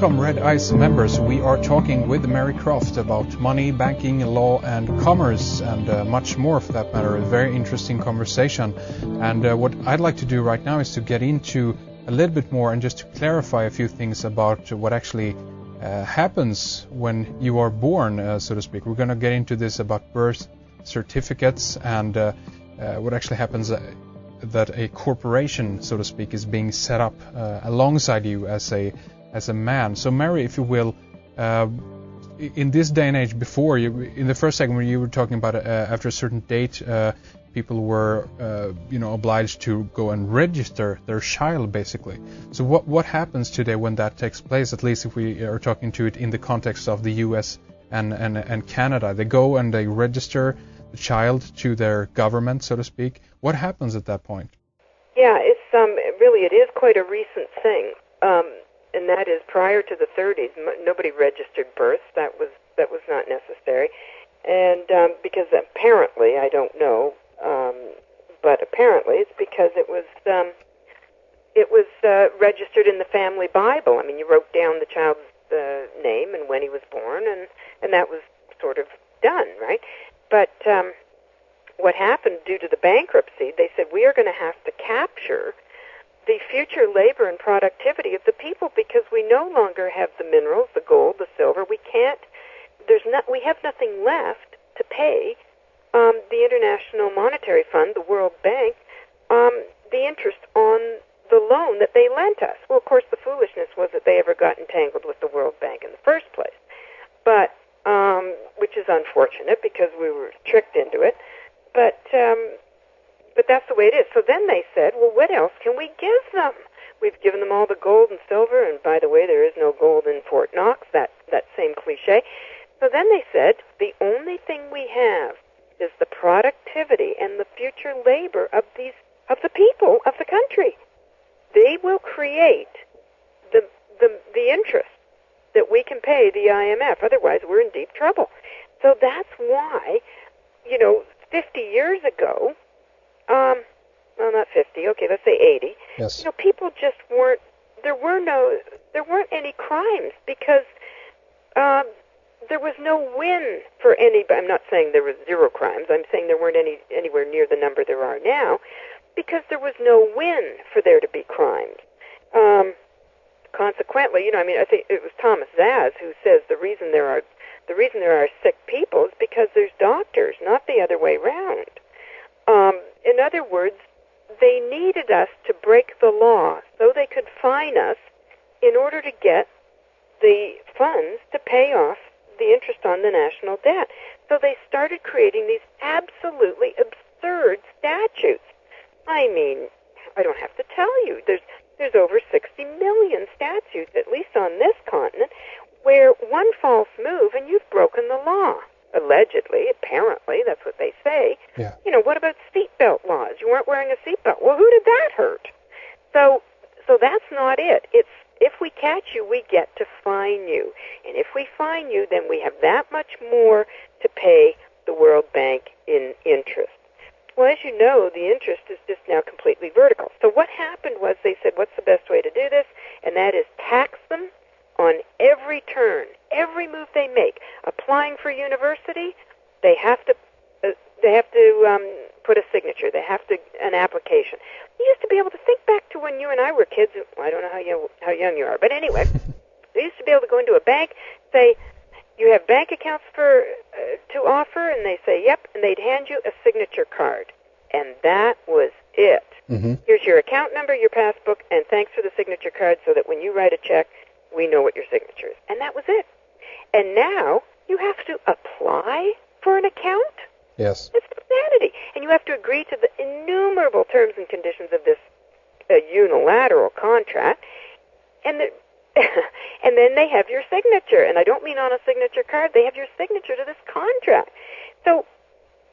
Welcome, Red Ice members. We are talking with Mary Croft about money, banking, law, and commerce, and much more for that matter. A very interesting conversation. And what I'd like to do right now is to get into a little bit more and just to clarify a few things about what actually happens when you are born, so to speak. We're going to get into this about birth certificates and what actually happens that a corporation, so to speak, is being set up alongside you as a man. So, Mary, if you will, in this day and age, before you, in the first segment, you were talking about after a certain date, people were, obliged to go and register their child, basically. So, what happens today when that takes place? At least if we are talking to it in the context of the U.S. and Canada, they go and they register the child to their government, so to speak. What happens at that point? Yeah, it's really, it is quite a recent thing. And that is prior to the 30s, nobody registered births. That was not necessary, and because apparently, I don't know, but apparently it's because it was registered in the family Bible. I mean, you wrote down the child's name and when he was born, and that was sort of done, right? But what happened due to the bankruptcy? They said we are going to have to capture the future labor and productivity of the people because we no longer have the minerals, the gold, the silver. We can't. We have nothing left to pay the International Monetary Fund, the World Bank, the interest on the loan that they lent us. Well, of course, the foolishness was that they ever got entangled with the World Bank in the first place, but which is unfortunate because we were tricked into it. But that's the way it is. So then they said, well, what else can we give them? We've given them all the gold and silver, and by the way, there is no gold in Fort Knox, that same cliche. So then they said, the only thing we have is the productivity and the future labor of the people of the country. They will create the interest that we can pay the IMF. Otherwise, we're in deep trouble. So that's why, 50 years ago, well, not 50, okay, let's say 80. Yes. People just weren't, there weren't any crimes because there was no win for anybody. I'm not saying there was zero crimes. I'm saying there weren't anywhere near the number there are now because there was no win for there to be crimes. Consequently, I think it was Thomas Zaz who says the reason there are sick people is because there's doctors, not the other way around. In other words, they needed us to break the law so they could fine us in order to get the funds to pay off the interest on the national debt. So they started creating these absolutely absurd statutes. I mean, I don't have to tell you. There's over 60 million statutes, at least on this continent, where one false move and you've broken the law. Allegedly, apparently, that's what they say. Yeah. What about seatbelt laws? You weren't wearing a seatbelt. Well, who did that hurt? So that's not it. It's if we catch you, we get to fine you. And if we fine you, then we have that much more to pay the World Bank in interest. Well, as you know, the interest is just now completely vertical. So what happened was they said, what's the best way to do this? And that is tax them on every turn, every move they make. Applying for university, they have to put a signature. They have to an application. You used to be able to think back to when you and I were kids. I don't know how young you are, but anyway, we used to be able to go into a bank, say, you have bank accounts to offer, and they say, yep, and they'd hand you a signature card, and that was it. Mm-hmm. Here's your account number, your passbook, and thanks for the signature card so that when you write a check, we know what your signature is. And that was it. And now you have to apply for an account? Yes. It's insanity. And you have to agree to the innumerable terms and conditions of this unilateral contract. And and then they have your signature. And I don't mean on a signature card. They have your signature to this contract. So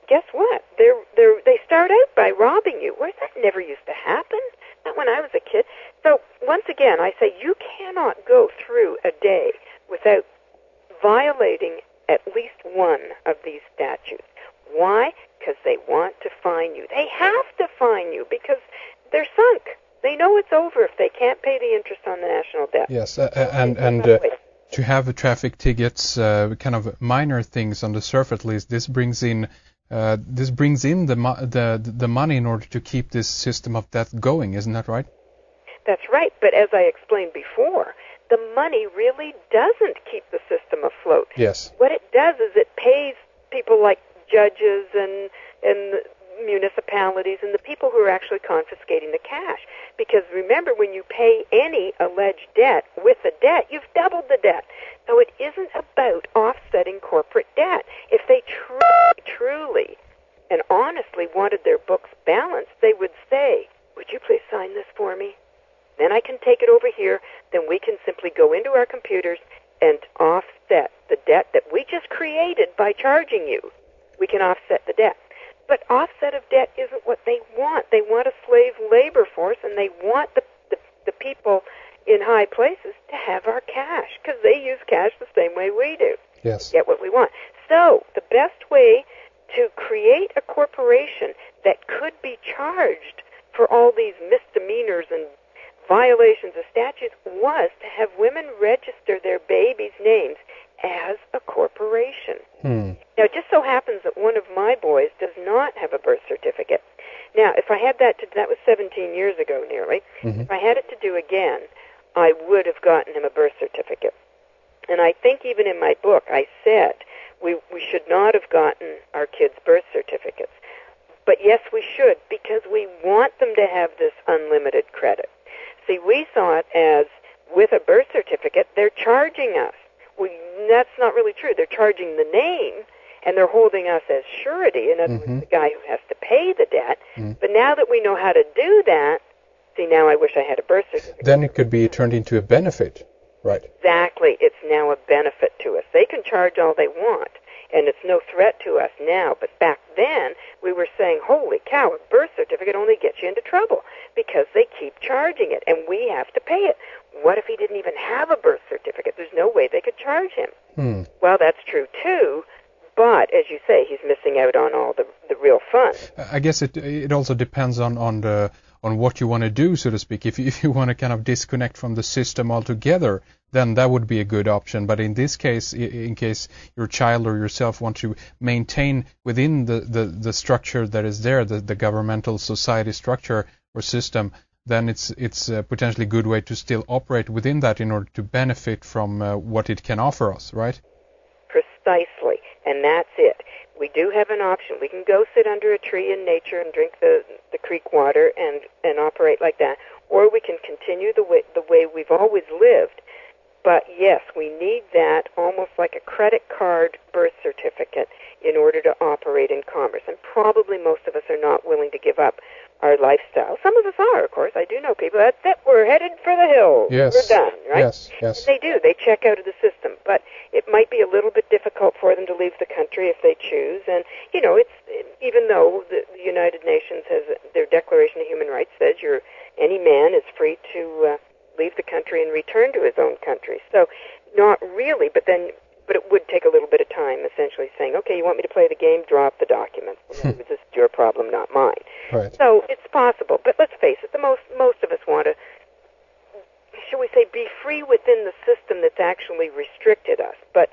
guess what? They start out by robbing you. Whereas that never used to happen. Not when I was a kid. So once again, I say you cannot go through a day without violating at least one of these statutes. Why? Because they want to fine you. They have to fine you because they're sunk. They know it's over if they can't pay the interest on the national debt. Yes, to have traffic tickets, kind of minor things on the surface at least, this brings in the money in order to keep this system of debt going, isn't that right? That's right, but as I explained before, the money really doesn't keep the system afloat. Yes. What it does is it pays people like judges and municipalities and the people who are actually confiscating the cash. Because remember, when you pay any alleged debt with a debt, you've doubled the debt. So it isn't about offsetting corporate debt. If they truly and honestly wanted their books balanced, they would say, would you please sign this for me? Then I can take it over here. Then we can simply go into our computers and offset the debt that we just created by charging you. We can offset the debt. But offset of debt isn't what they want. They want a slave labor force, and they want the people in high places to have our cash, because they use cash the same way we do. Yes. Get what we want. So the best way to create a corporation that could be charged for all these misdemeanors and violations of statutes was to have women register their babies' names as a corporation. Now, it just so happens that one of my boys does not have a birth certificate. Now, if I had that was 17 years ago nearly. If I had it to do again, I would have gotten him a birth certificate. And I think even in my book I said we should not have gotten our kids birth certificates. But yes, we should, because we want them to have this unlimited credit. See, we saw it as, with a birth certificate, they're charging us. That's not really true. They're charging the name, and they're holding us as surety, in other words, the guy who has to pay the debt. But now that we know how to do that, see, now I wish I had a birth certificate. Then it could be turned into a benefit, right? Exactly. It's now a benefit to us. They can charge all they want, and it's no threat to us now. But back then, we were saying, holy cow, a birth certificate only gets you into trouble because they keep charging it, and we have to pay it. What if he didn't even have a birth certificate? There's no way they could charge him. Well, that's true, too. But, as you say, he's missing out on all the real fun. I guess it also depends on what you want to do, so to speak. If you want to kind of disconnect from the system altogether, then that would be a good option. But in this case, in case your child or yourself want to maintain within the structure that is there, the governmental society structure or system, then it's a potentially good way to still operate within that in order to benefit from what it can offer us, right? Precisely, and that's it. We do have an option. We can go sit under a tree in nature and drink the creek water and operate like that, or we can continue the way we've always lived. But yes, we need that almost like a credit card birth certificate in order to operate in commerce. And probably most of us are not willing to give up our lifestyle. Some of us are, of course. I do know people. That's it. We're headed for the hills. Yes. We're done, right? Yes, yes. And they do. They check out of the system. But it might be a little bit difficult for them to leave the country if they choose. And, even though the United Nations has their Declaration of Human Rights says any man is free to leave the country and return to his own country. So not really, but it would take a little bit of time, essentially saying, okay, you want me to play the game, draw up the documents. This is your problem, not mine. Right. So it's possible, but let's face it, most of us want to, shall we say, be free within the system that's actually restricted us. But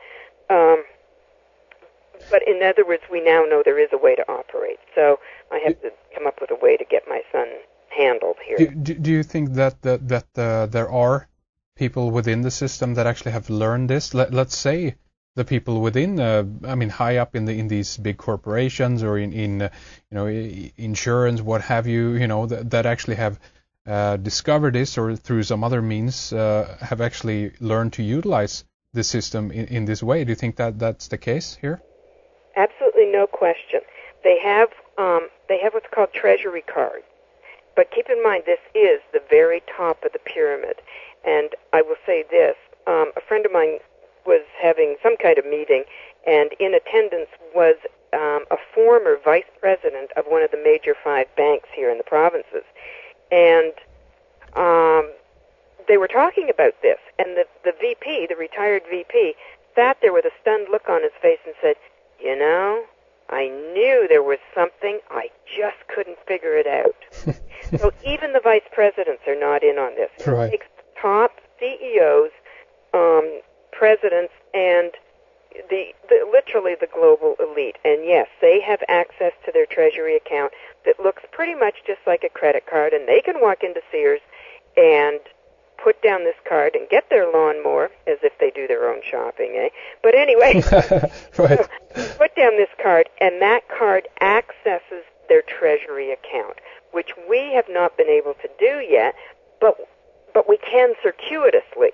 in other words, we now know there is a way to operate. So I have to come up with a way to get my son handled here. Do you think that there are people within the system that actually have learned this? Let's say the people within, high up in these big corporations or in insurance, what have you, that actually have discovered this or through some other means have actually learned to utilize the system in this way. Do you think that that's the case here? Absolutely, no question. They have what's called treasury cards. But keep in mind, this is the very top of the pyramid. And I will say this, a friend of mine was having some kind of meeting, and in attendance was a former vice president of one of the major 5 banks here in the provinces. And they were talking about this, and the VP, the retired VP, sat there with a stunned look on his face and said, I knew there was something. I just couldn't figure it out. So even the vice presidents are not in on this. Right. It takes top CEOs, presidents, and literally the global elite. And yes, they have access to their treasury account that looks pretty much just like a credit card, and they can walk into Sears and put down this card and get their lawnmower, as if they do their own shopping, eh? But anyway, right. So put down this card, and that card accesses their treasury account, which we have not been able to do yet, but we can circuitously.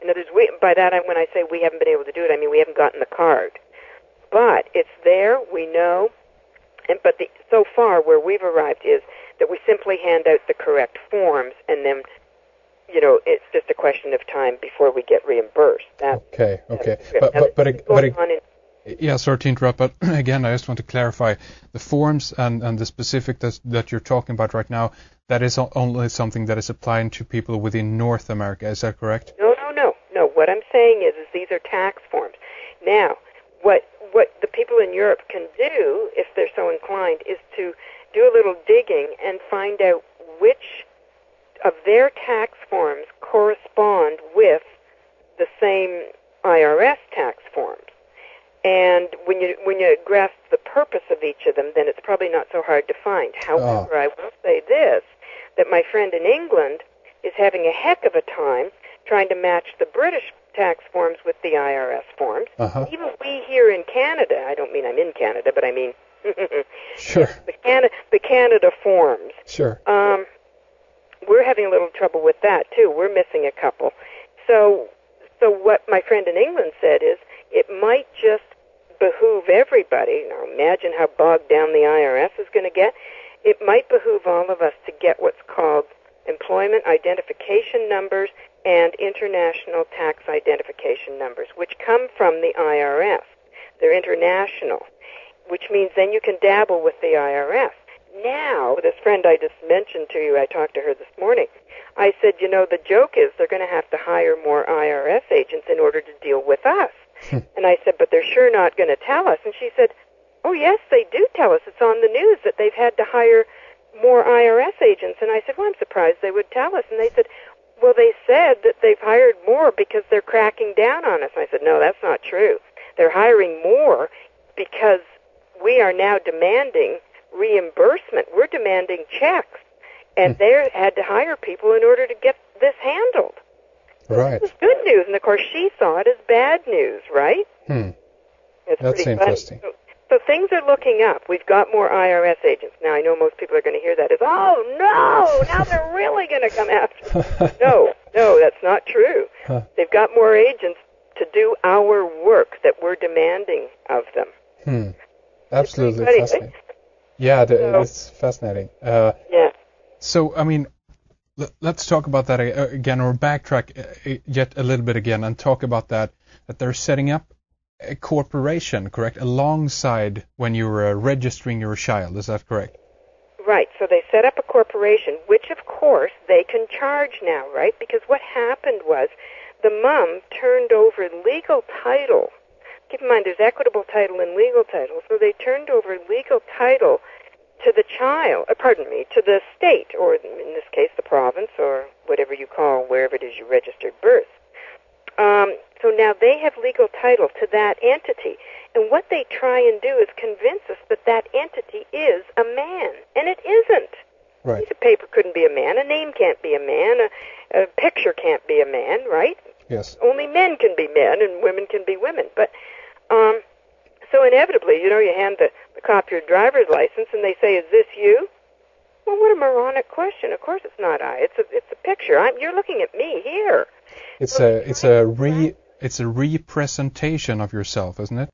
In other words, by that, when I say we haven't been able to do it, I mean we haven't gotten the card. But it's there, we know, but so far where we've arrived is that we simply hand out the correct forms, and then, it's just a question of time before we get reimbursed. Okay. Yeah, sorry to interrupt, but again, I just want to clarify the forms and the specific that you're talking about right now. That is only something that is applying to people within North America. Is that correct? No. What I'm saying is these are tax forms. Now, what the people in Europe can do, if they're so inclined, is to do a little digging and find out which of their tax forms correspond with the same IRS tax forms. And when you grasp the purpose of each of them, then it's probably not so hard to find. However, I will say this, that my friend in England is having a heck of a time trying to match the British tax forms with the IRS forms. Even we here in Canada, I don't mean I'm in Canada, but I mean sure. the Canada forms. Sure. We're having a little trouble with that too. We're missing a couple. So what my friend in England said is it might just behoove everybody. Now imagine how bogged down the IRS is going to get. It might behoove all of us to get what's called employment identification numbers and international tax identification numbers, which come from the IRS. They're international, which means then you can dabble with the IRS. Now, this friend I just mentioned to you, I talked to her this morning, I said, the joke is they're going to have to hire more IRS agents in order to deal with us. And I said, but they're sure not going to tell us. And she said, oh, yes, they do tell us. It's on the news that they've had to hire more IRS agents. And I said, well, I'm surprised they would tell us. And they said, well, they said that they've hired more because they're cracking down on us. And I said, no, that's not true. They're hiring more because we are now demanding reimbursement. We're demanding checks. And they had to hire people in order to get this handled. Right. This is good news. And, of course, she saw it as bad news, right? That's interesting. So things are looking up. We've got more IRS agents. Now, I know most people are going to hear that as, oh, no, now they're really going to come after us. No, that's not true. They've got more agents to do our work that we're demanding of them. Absolutely fascinating. Yeah, it's fascinating. Yeah. So, I mean, let's talk about that again, or backtrack yet a little bit again and talk about that they're setting up a corporation, correct, alongside when you're registering your child. Is that correct? Right. So they set up a corporation, which, of course, they can charge now, right? Because what happened was the mom turned over legal title. Keep in mind, there's equitable title and legal title. So they turned over legal title to the child, to the state, or in this case, the province, or whatever you call wherever it is you registered birth. So now they have legal title to that entity. And what they try and do is convince us that that entity is a man. And it isn't. Right. A piece of paper couldn't be a man. A name can't be a man. A picture can't be a man, right? Yes. Only men can be men and women can be women. But so inevitably, you hand the cop your driver's license and they say, is this you? Well, what a moronic question. Of course it's not I. It's a picture. You're looking at me here. It's a representation of yourself, isn't it?